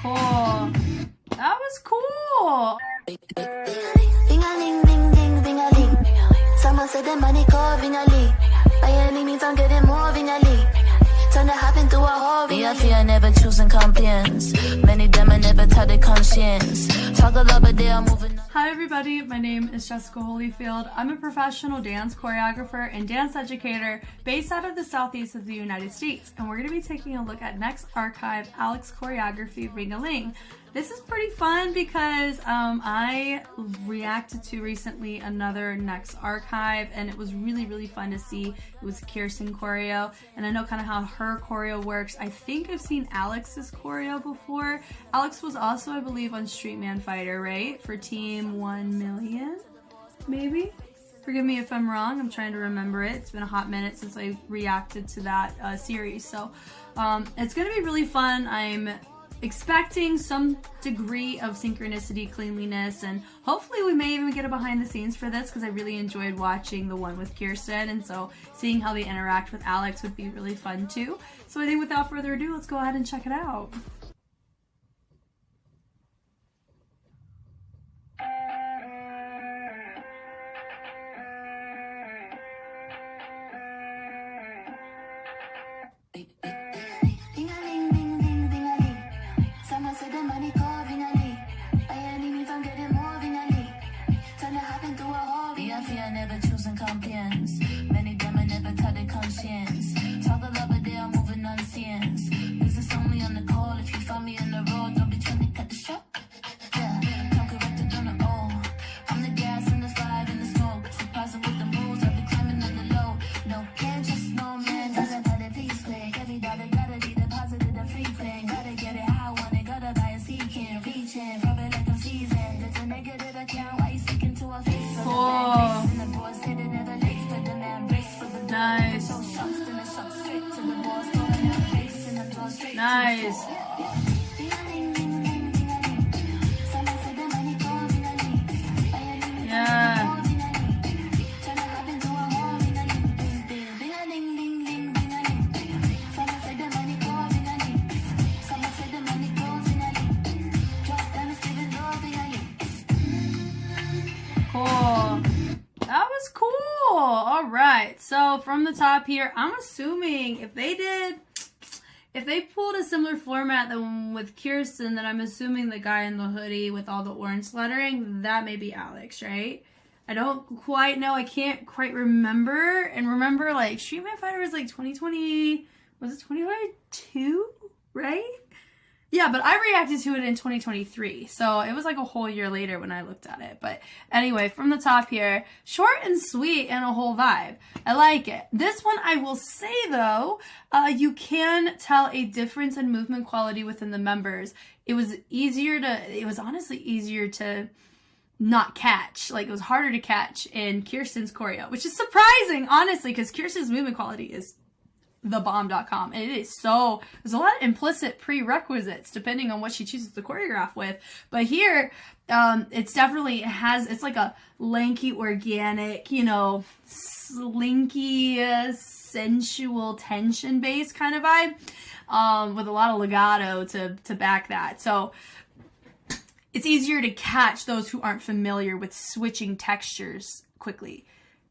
Cool. That was cool. Ring-a-ling, ling, ling, ring-a-ling. Someone said the money called Ring-a-Ling. By any means I'm getting more Ring-a-Ling. Turn the hop into a whole Ring-a-Ling. Me, I fear never choosing compliance. Many them I never tell their conscience. Talk a lot but they are moving on. Hi everybody, my name is Jessica Holyfield. I'm a professional dance choreographer and dance educator based out of the southeast of the United States, and we're going to be taking a look at NEXZ Archive Alexx choreography Ring-a-Ling. This is pretty fun because I reacted to recently another NEXZ Archive, and it was really fun to see. It was Kirsten choreo, and I know kind of how her choreo works. I think I've seen Alex's choreo before. Alexx was also, I believe, on Street Man Fighter, right? For Team 1 Million, maybe? Forgive me if I'm wrong, I'm trying to remember it. It's been a hot minute since I reacted to that series, so it's gonna be really fun. I'm expecting some degree of synchronicity, cleanliness, and hopefully we may even get a behind the scenes for this because I really enjoyed watching the one with Kirsten, and so seeing how they interact with Alexx would be really fun too. So I think without further ado, let's go ahead and check it out. Nice. Nice. Yeah. Cool. That was cool. All right. So from the top here, I'm assuming if they pulled a similar format than with Kirsten, then I'm assuming the guy in the hoodie with all the orange lettering, that may be Alexx, right? I don't quite know. I can't quite remember. And remember, like, Street Man Fighter was like 2020, was it 2022, right? Yeah, but I reacted to it in 2023, so it was like a whole year later when I looked at it. But anyway, from the top here, short and sweet and a whole vibe. I like it. This one, I will say though, you can tell a difference in movement quality within the members. It was honestly easier to not catch. Like, it was harder to catch in Kirsten's choreo, which is surprising, honestly, because Kirsten's movement quality is thebomb.com, and it is so, there's a lot of implicit prerequisites depending on what she chooses to choreograph with. But here it's definitely, it's like a lanky, organic, you know, slinky, sensual, tension based kind of vibe, with a lot of legato to back that. So it's easier to catch those who aren't familiar with switching textures quickly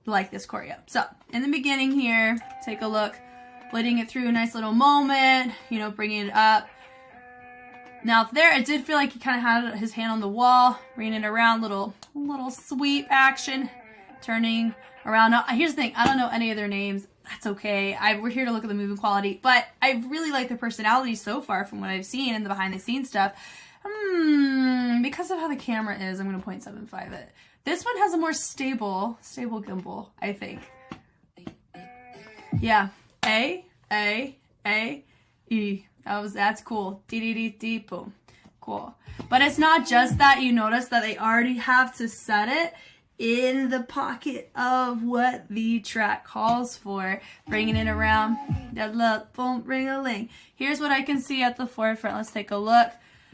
like this choreo. So in the beginning here, take a look. Letting it through a nice little moment, you know, bringing it up. Now there, I did feel like he kind of had his hand on the wall, bringing it around, little sweep action, turning around. Now, here's the thing, I don't know any of their names. That's okay. We're here to look at the movement quality, but I really like the personality so far from what I've seen in the behind the scenes stuff. Because of how the camera is, I'm going to 0.75 it. This one has a more stable gimbal, I think. Yeah. A, E. That's cool. D, boom. Cool. But it's not just that. You notice that they already have to set it in the pocket of what the track calls for. Bringing it around. That look, boom, ring-a-ling. Here's what I can see at the forefront. Let's take a look.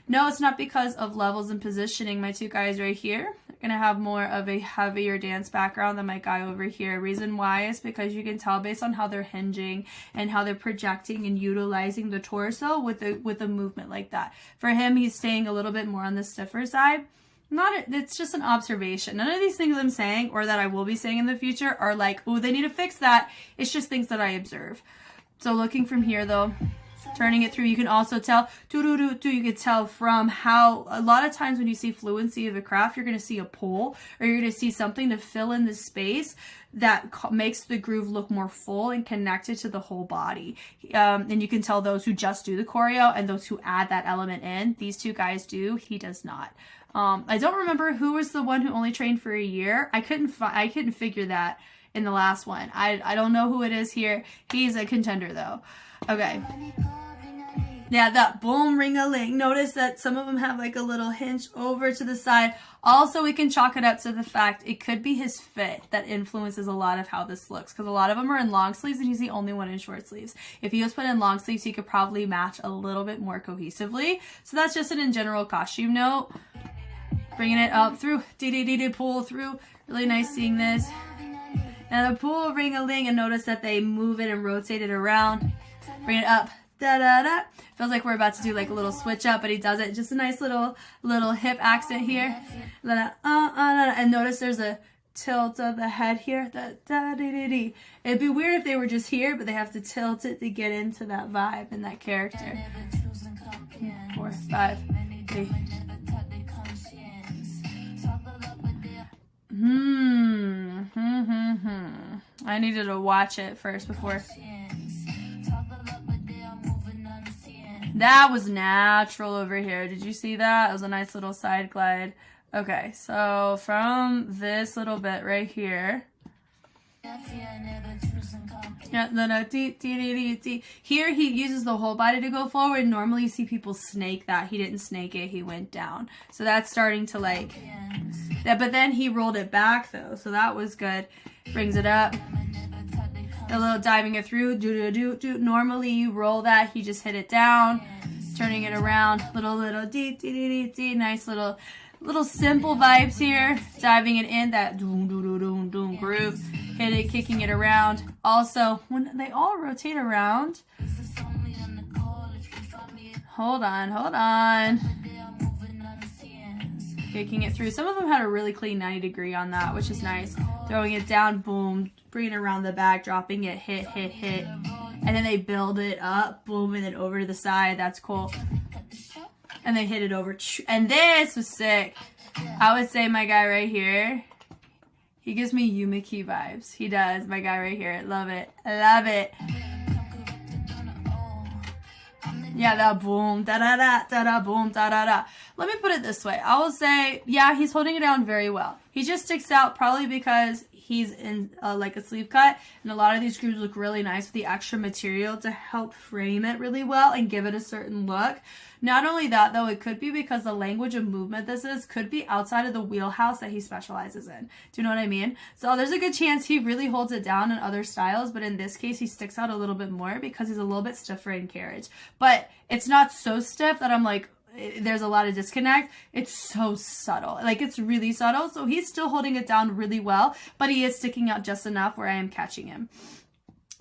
No, it's not because of levels and positioning. My two guys right here, gonna have more of a heavier dance background than my guy over here. Reason why is because you can tell based on how they're hinging and how they're projecting and utilizing the torso with a movement like that. For him, he's staying a little bit more on the stiffer side. It's just an observation. None of these things I'm saying or that I will be saying in the future are like, oh, they need to fix that. It's just things that I observe. So looking from here though, turning it through, you can also tell, you can tell from how a lot of times when you see fluency of a craft, you're going to see a pull or you're going to see something to fill in the space that makes the groove look more full and connected to the whole body. And you can tell those who just do the choreo and those who add that element in. These two guys do, he does not. I don't remember who was the one who only trained for a year. I couldn't figure that in the last one. I don't know who it is here. He's a contender though. Okay. Yeah, that boom, ring-a-ling. Notice that some of them have like a little hinge over to the side. Also, we can chalk it up to the fact it could be his fit that influences a lot of how this looks. Because a lot of them are in long sleeves and he's the only one in short sleeves. If he was put in long sleeves, he could probably match a little bit more cohesively. So that's just an in general costume note. Bringing it up through, pull through. Really nice seeing this. And the pull, ring-a-ling, and notice that they move it and rotate it around. Bring it up. Da-da-da. Feels like we're about to do like a little switch up, but he does it. Just a nice little hip accent here. And notice there's a tilt of the head here. Da-da-dee-dee-dee. It'd be weird if they were just here, but they have to tilt it to get into that vibe and that character. 4, 5, 3. I needed to watch it first before. That was natural over here. Did you see that? It was a nice little side glide. Okay, so from this little bit right here. Yeah, here he uses the whole body to go forward. Normally you see people snake that. He didn't snake it, he went down. So that's starting to like, yeah, but then he rolled it back though, so that was good. Brings it up. A little diving it through. Normally you roll that, he just hit it down. Turning it around. Little nice little simple vibes here. Diving it in, that doom groove. Hit it, kicking it around. Also, when they all rotate around. Hold on. Kicking it through. Some of them had a really clean 90 degree on that, which is nice. Throwing it down, boom. Bringing it around the back, dropping it, hit. And then they build it up, boom, and then over to the side. That's cool. And they hit it over. And this was sick. I would say my guy right here, he gives me Yumiki vibes. He does, my guy right here. Love it. I love it. Yeah, that boom, da-da-da, boom, da-da-da. Let me put it this way. I will say, yeah, he's holding it down very well. He just sticks out probably because he's in like a sleeve cut, and a lot of these grooves look really nice with the extra material to help frame it really well and give it a certain look. Not only that though, it could be because the language of movement this is could be outside of the wheelhouse that he specializes in. Do you know what I mean? So there's a good chance he really holds it down in other styles, but in this case he sticks out a little bit more because he's a little bit stiffer in carriage. But it's not so stiff that I'm like, there's a lot of disconnect. It's so subtle. Like, it's really subtle. So he's still holding it down really well, but he is sticking out just enough where I am catching him.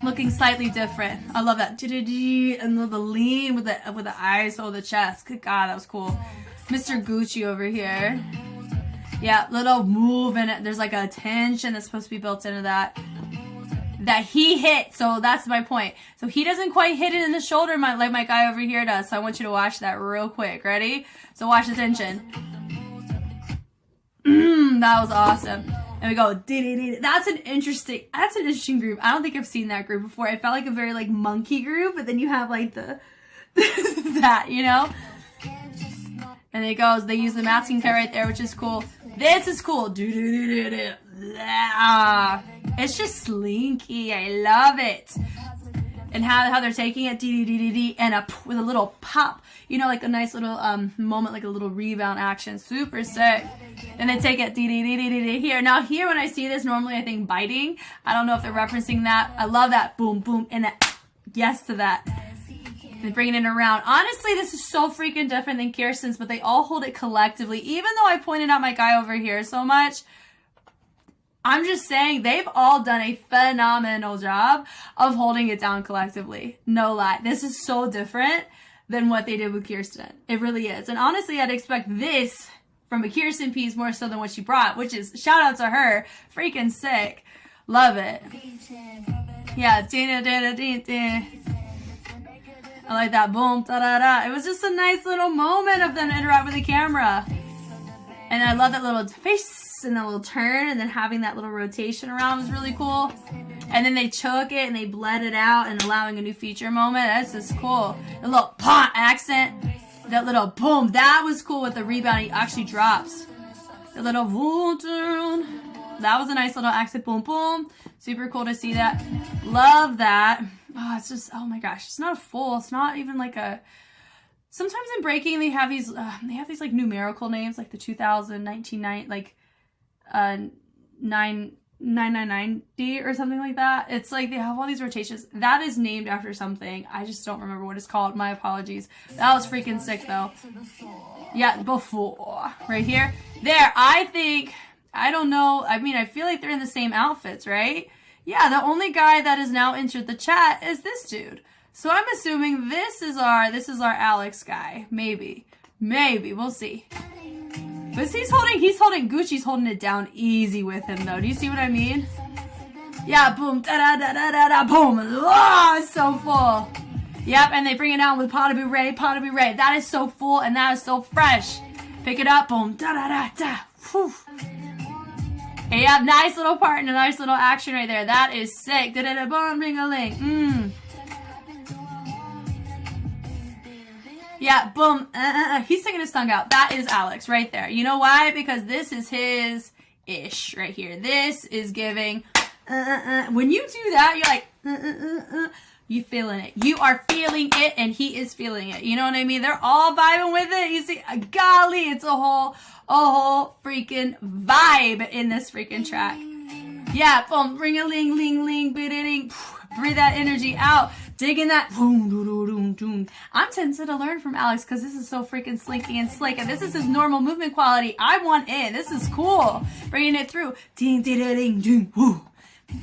Looking slightly different. I love that. And the lean with the eyes hold the chest. Good God, that was cool. Mr. Gucci over here. Yeah, little move in it. There's like a tension that's supposed to be built into that he hit. So that's my point. So he doesn't quite hit it in the shoulder like my guy over here does. So I want you to watch that real quick. Ready? So watch the tension. That was awesome. And we go. That's an interesting groove. I don't think I've seen that groove before. It felt like a very like monkey groove, but then you have like the that, you know. And it goes. They use the masking cut right there, which is cool. This is cool. It's just slinky. I love it. And how they're taking it, and with a little pop, you know, like a nice little moment, like a little rebound action. Super sick. And they take it here. Now here, when I see this, normally I think biting. I don't know if they're referencing that. I love that boom, boom, and that yes to that. and bringing it around. Honestly, this is so freaking different than Kirsten's, but they all hold it collectively. Even though I pointed out my guy over here so much, I'm just saying they've all done a phenomenal job of holding it down collectively. No lie. This is so different than what they did with Kirsten. It really is. And honestly, I'd expect this from a Kirsten piece more so than what she brought, which is, shout out to her. Freaking sick. Love it. Yeah. I like that. Boom. Da-da-da. It was just a nice little moment of them to interact with the camera. And I love that little face and that little turn, and then having that little rotation around was really cool. And then they choke it and they bled it out and allowing a new feature moment. That's just cool. The little pop accent, that little boom, that was cool with the rebound. He actually drops. The little boom, that was a nice little accent. Boom, boom. Super cool to see that. Love that. Oh, it's just, oh my gosh, it's not a full. It's not even like a. Sometimes in breaking they have these like numerical names, like the 2019 like 999D or something like that. It's like they have all these rotations. That is named after something. I just don't remember what it's called. My apologies. That was freaking sick though. Yeah, before. Right here. There, I think, I don't know. I mean, I feel like they're in the same outfits, right? Yeah, the only guy that has now entered the chat is this dude. So I'm assuming this is our Alexx guy. Maybe. We'll see. But he's holding, Gucci's holding it down easy with him though. Do you see what I mean? Yeah, boom, da-da-da-da-da-da, boom. Oh, it's so full. Yep, and they bring it out with pas de bourrée, pas de bourrée. That is so full and that is so fresh. Pick it up, boom, da-da-da-da. Whew. And you have nice little part and a nice little action right there. That is sick. Da-da-da, boom, ring-a-ling. Yeah, boom. He's sticking his tongue out. That is Alexx right there. You know why? Because this is his ish right here. This is giving. When you do that, you're like, you feeling it. You are feeling it, and he is feeling it. You know what I mean? They're all vibing with it. You see, golly, it's a whole freaking vibe in this freaking track. Yeah, boom, ring-a-ling, ling, biddy-ding. Breathe that energy out. Digging that. I'm tempted to learn from Alexx because this is so freaking slinky and slick. And this is his normal movement quality. I want it. This is cool. Bringing it through. Ding, ding, ding, ding, woo.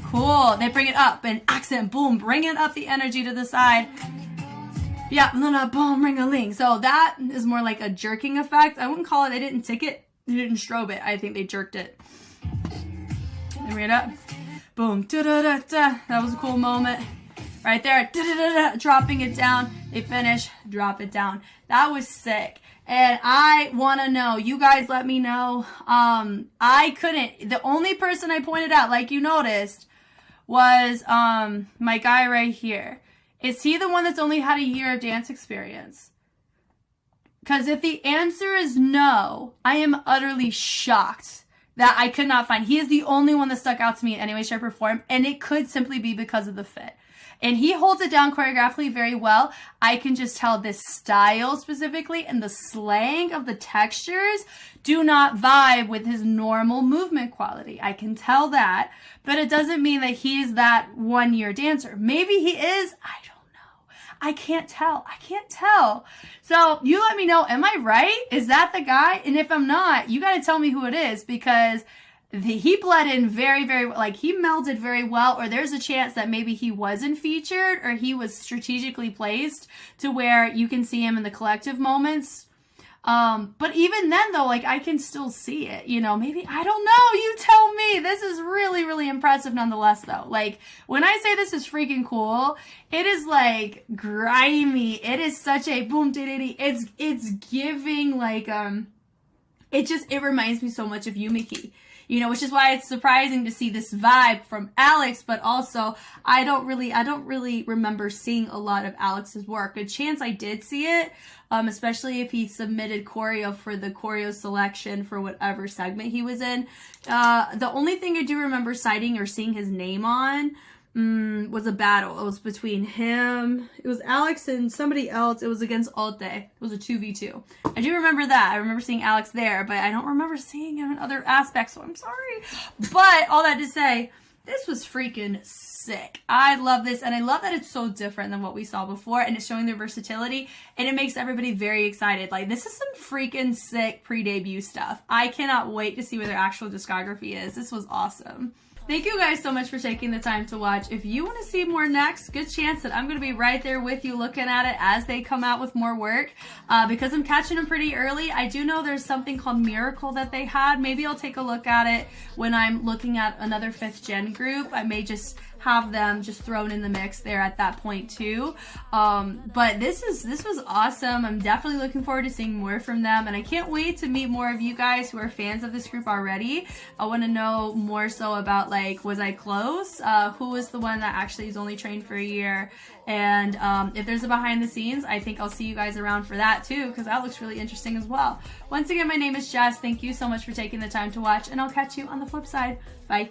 Cool. They bring it up and accent. Boom. Bringing up the energy to the side. Yeah. Boom. Ring-a-ling. So that is more like a jerking effect. I wouldn't call it. They didn't tick it. They didn't strobe it. I think they jerked it. They bring it up. Boom. Da-da-da-da. That was a cool moment. Right there, da-da-da-da, dropping it down. They finish, drop it down. That was sick. And I want to know, you guys let me know. I couldn't, the only person I pointed out, like you noticed, was my guy right here. Is he the one that's only had a year of dance experience? Because if the answer is no, I am utterly shocked that I could not find. He is the only one that stuck out to me in any way, shape, or form. And it could simply be because of the fit. And he holds it down choreographically very well. I can just tell this style specifically and the slang of the textures do not vibe with his normal movement quality. I can tell that, but it doesn't mean that he's that one-year dancer. Maybe he is. I don't know. I can't tell. So you let me know. Am I right? Is that the guy? And if I'm not, you got to tell me who it is because he bled in very, very, like he melded very well, or there's a chance that maybe he wasn't featured or he was strategically placed to where you can see him in the collective moments. But even then though, like I can still see it, you know, maybe, I don't know, you tell me. This is really, really impressive nonetheless though. Like when I say this is freaking cool, it is like grimy. It is such a boom, it's giving like, it reminds me so much of Yumiki. You know, which is why it's surprising to see this vibe from Alexx, but also I don't really remember seeing a lot of Alex's work. A chance I did see it, especially if he submitted choreo for the choreo selection for whatever segment he was in. The only thing I do remember citing or seeing his name on was a battle. It was between him. It was Alexx and somebody else. It was against Alte. It was a 2v2. I do remember that. I remember seeing Alexx there, but I don't remember seeing him in other aspects, so I'm sorry. But all that to say, This was freaking sick. I love this, and I love that it's so different than what we saw before, and it's showing their versatility, and it makes everybody very excited. Like, this is some freaking sick pre-debut stuff. I cannot wait to see what their actual discography is. This was awesome. Thank you guys so much for taking the time to watch. If you want to see more NEXZ, good chance that I'm going to be right there with you looking at it as they come out with more work. Because I'm catching them pretty early, I do know there's something called Miracle that they had. Maybe I'll take a look at it when I'm looking at another 5th gen group. I may just have them just thrown in the mix there at that point too. But this was awesome. I'm definitely looking forward to seeing more from them, and I can't wait to meet more of you guys who are fans of this group already. I want to know more so about, like, was I close? Who was the one that actually is only trained for a year? And if there's a behind the scenes, I think I'll see you guys around for that too, because that looks really interesting as well. Once again, my name is Jess. Thank you so much for taking the time to watch, and I'll catch you on the flip side. Bye.